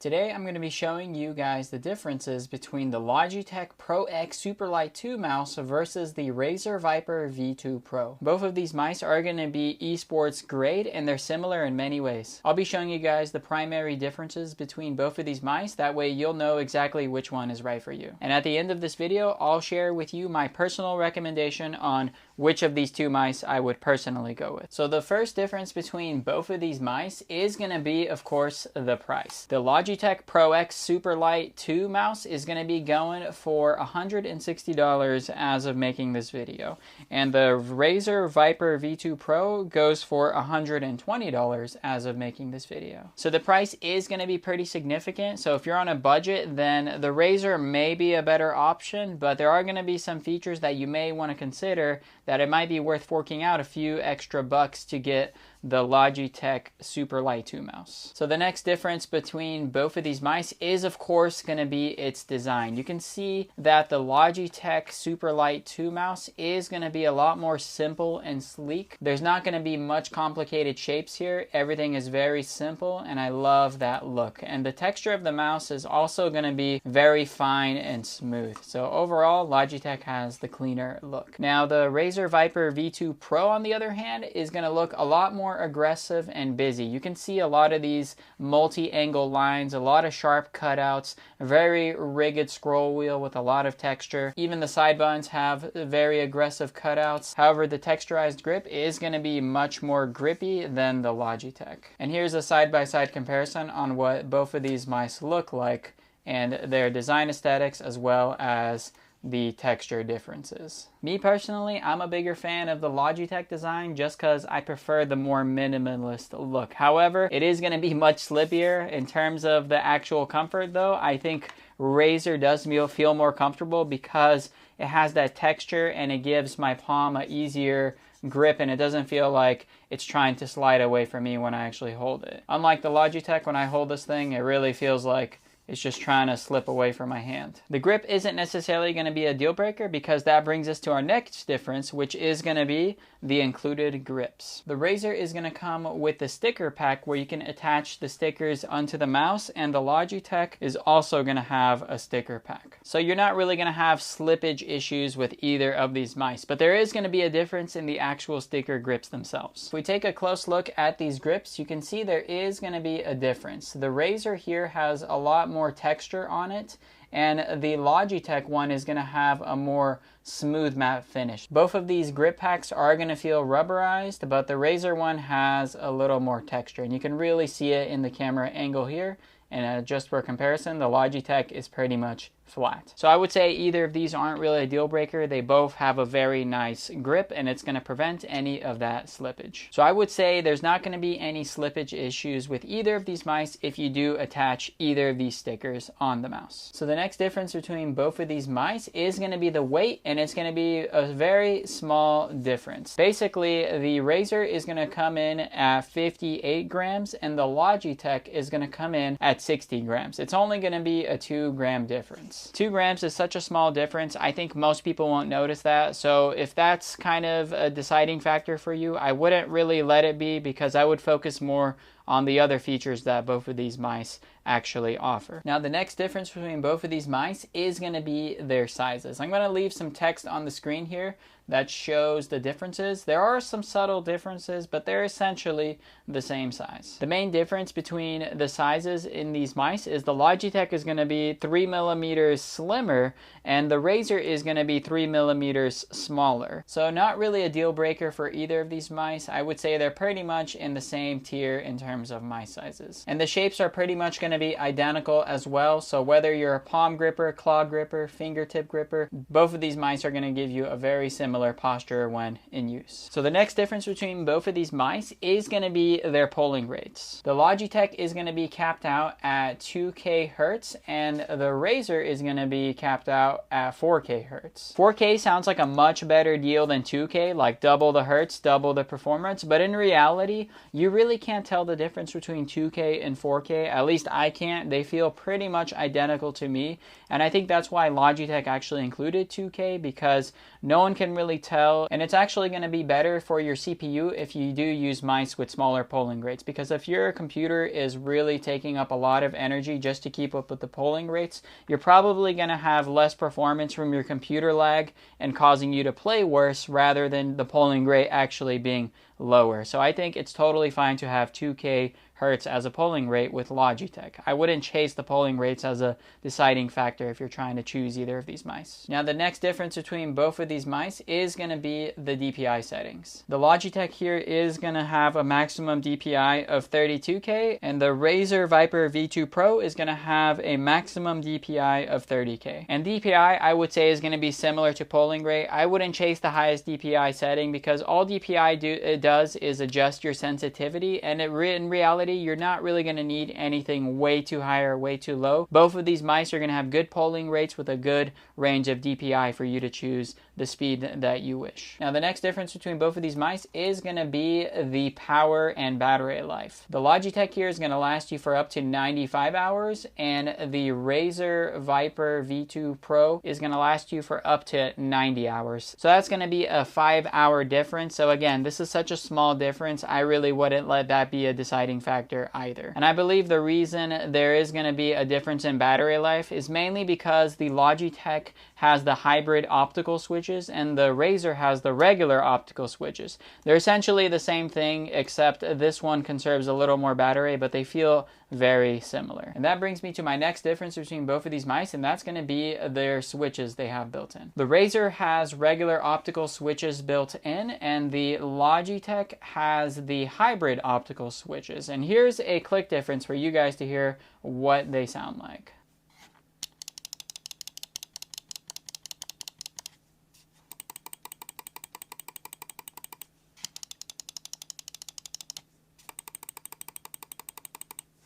Today I'm going to be showing you guys the differences between the Logitech Pro X Superlight 2 mouse versus the Razer Viper V2 Pro. Both of these mice are going to be esports grade and they're similar in many ways. I'll be showing you guys the primary differences between both of these mice, that way you'll know exactly which one is right for you. And at the end of this video, I'll share with you my personal recommendation on which of these two mice I would personally go with. So the first difference between both of these mice is going to be, of course, the price. The Logitech Pro X Superlight 2 mouse is going to be going for $160 as of making this video. And the Razer Viper V2 Pro goes for $120 as of making this video. So the price is going to be pretty significant. So if you're on a budget, then the Razer may be a better option, but there are going to be some features that you may want to consider that it might be worth forking out a few extra bucks to get the Logitech Superlight 2 mouse. So the next difference between both of these mice is, of course, going to be its design. You can see that the Logitech Superlight 2 mouse is going to be a lot more simple and sleek. There's not going to be much complicated shapes here. Everything is very simple, and I love that look. And the texture of the mouse is also going to be very fine and smooth. So overall, Logitech has the cleaner look. Now, the Razer Viper V2 Pro, on the other hand, is going to look a lot more aggressive and busy. You can see a lot of these multi-angle lines, a lot of sharp cutouts, a very rigid scroll wheel with a lot of texture. Even the side buttons have very aggressive cutouts. However, the texturized grip is going to be much more grippy than the Logitech. And here's a side-by-side comparison on what both of these mice look like and their design aesthetics as well as the texture differences. Me personally, I'm a bigger fan of the Logitech design just because I prefer the more minimalist look. However, it is going to be much slippier in terms of the actual comfort though. I think Razer does feel more comfortable because it has that texture and it gives my palm an easier grip and it doesn't feel like it's trying to slide away from me when I actually hold it. Unlike the Logitech, when I hold this thing, it really feels like it's just trying to slip away from my hand. The grip isn't necessarily going to be a deal breaker because that brings us to our next difference, which is going to be the included grips. The Razer is going to come with the sticker pack where you can attach the stickers onto the mouse, and the Logitech is also going to have a sticker pack. So you're not really going to have slippage issues with either of these mice, but there is going to be a difference in the actual sticker grips themselves. If we take a close look at these grips, you can see there is going to be a difference. The Razer here has a lot more texture on it, and the Logitech one is going to have a more smooth matte finish. Both of these grip packs are going to feel rubberized, but the Razer one has a little more texture, and you can really see it in the camera angle here. And just for comparison, the Logitech is pretty much flat. So I would say either of these aren't really a deal breaker. They both have a very nice grip and it's going to prevent any of that slippage. So I would say there's not going to be any slippage issues with either of these mice if you do attach either of these stickers on the mouse. So the next difference between both of these mice is going to be the weight, and it's going to be a very small difference. Basically, the Razer is going to come in at 58 grams and the Logitech is going to come in at 60 grams. It's only going to be a 2 gram difference. 2 grams is such a small difference. I think most people won't notice that. So if that's kind of a deciding factor for you, I wouldn't really let it be, because I would focus more on the other features that both of these mice actually offer. Now, the next difference between both of these mice is going to be their sizes. I'm going to leave some text on the screen here that shows the differences. There are some subtle differences, but they're essentially the same size. The main difference between the sizes in these mice is the Logitech is going to be 3 millimeters slimmer and the Razer is going to be 3 millimeters smaller. So not really a deal breaker for either of these mice. I would say they're pretty much in the same tier in terms of mice sizes. And the shapes are pretty much going to be identical as well. So whether you're a palm gripper, claw gripper, fingertip gripper, both of these mice are going to give you a very similar posture when in use. So the next difference between both of these mice is going to be their polling rates. The Logitech is going to be capped out at 2K hertz and the Razer is going to be capped out at 4K hertz. 4K sounds like a much better deal than 2K, like double the hertz, double the performance, but in reality, you really can't tell the difference between 2K and 4K. At least I can't. They feel pretty much identical to me. And I think that's why Logitech actually included 2K, because no one can really tell. And it's actually going to be better for your CPU if you do use mice with smaller polling rates. Because if your computer is really taking up a lot of energy just to keep up with the polling rates, you're probably going to have less performance from your computer lag and causing you to play worse rather than the polling rate actually being lower. So I think it's totally fine to have 2K hertz as a polling rate with Logitech. I wouldn't chase the polling rates as a deciding factor if you're trying to choose either of these mice. Now the next difference between both of these mice is going to be the DPI settings. The Logitech here is going to have a maximum DPI of 32K, and the Razer Viper V2 Pro is going to have a maximum DPI of 30K. And DPI, I would say, is going to be similar to polling rate. I wouldn't chase the highest DPI setting because all DPI does is adjust your sensitivity, and in reality you're not really going to need anything way too high or way too low. Both of these mice are going to have good polling rates with a good range of DPI for you to choose the speed that you wish. Now the next difference between both of these mice is going to be the power and battery life. The Logitech here is going to last you for up to 95 hours, and the Razer Viper V2 Pro is going to last you for up to 90 hours. So that's going to be a 5-hour difference. So again, this is such a small difference, I really wouldn't let that be a deciding factor either. And I believe the reason there is going to be a difference in battery life is mainly because the Logitech has the hybrid optical switches and the Razer has the regular optical switches. They're essentially the same thing, except this one conserves a little more battery, but they feel very similar. And that brings me to my next difference between both of these mice, and that's going to be their switches they have built in. The Razer has regular optical switches built in, and the Logitech has the hybrid optical switches. And here's a click difference for you guys to hear what they sound like.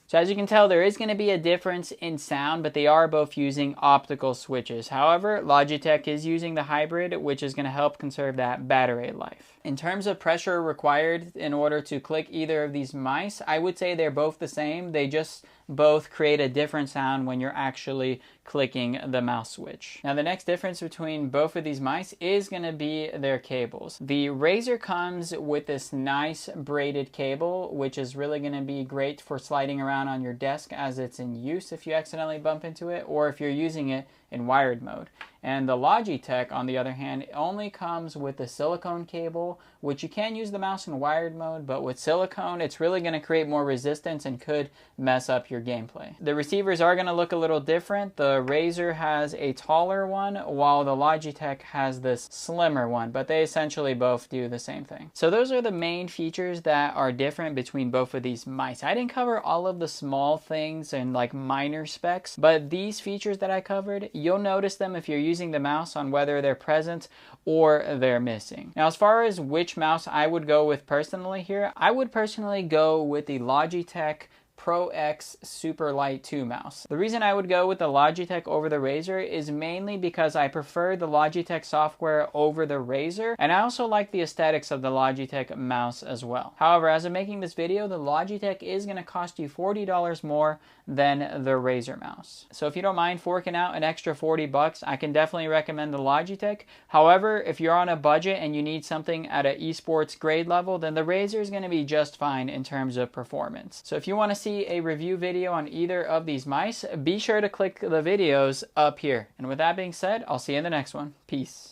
So as you can tell, there is going to be a difference in sound, but they are both using optical switches. However, Logitech is using the hybrid, which is going to help conserve that battery life. In terms of pressure required in order to click either of these mice, I would say they're both the same. They just both create a different sound when you're actually clicking the mouse switch. Now the next difference between both of these mice is going to be their cables. The Razer comes with this nice braided cable, which is really going to be great for sliding around on your desk as it's in use if you accidentally bump into it, or if you're using it in wired mode. And the Logitech, on the other hand, only comes with the silicone cable, which you can use the mouse in wired mode, but with silicone, it's really going to create more resistance and could mess up your gameplay. The receivers are going to look a little different. The Razer has a taller one, while the Logitech has this slimmer one, but they essentially both do the same thing. So those are the main features that are different between both of these mice. I didn't cover all of the small things and like minor specs, but these features that I covered, you'll notice them if you're using the mouse on whether they're present or they're missing. Now, as far as which mouse I would go with personally here, I would personally go with the Logitech Pro X Superlight 2 mouse. The reason I would go with the Logitech over the Razer is mainly because I prefer the Logitech software over the Razer, and I also like the aesthetics of the Logitech mouse as well. However, as I'm making this video, the Logitech is going to cost you $40 more than the Razer mouse. So if you don't mind forking out an extra 40 bucks, I can definitely recommend the Logitech. However, if you're on a budget and you need something at an esports grade level, then the Razer is going to be just fine in terms of performance. So if you want to see a review video on either of these mice, be sure to click the videos up here. And with that being said, I'll see you in the next one. Peace.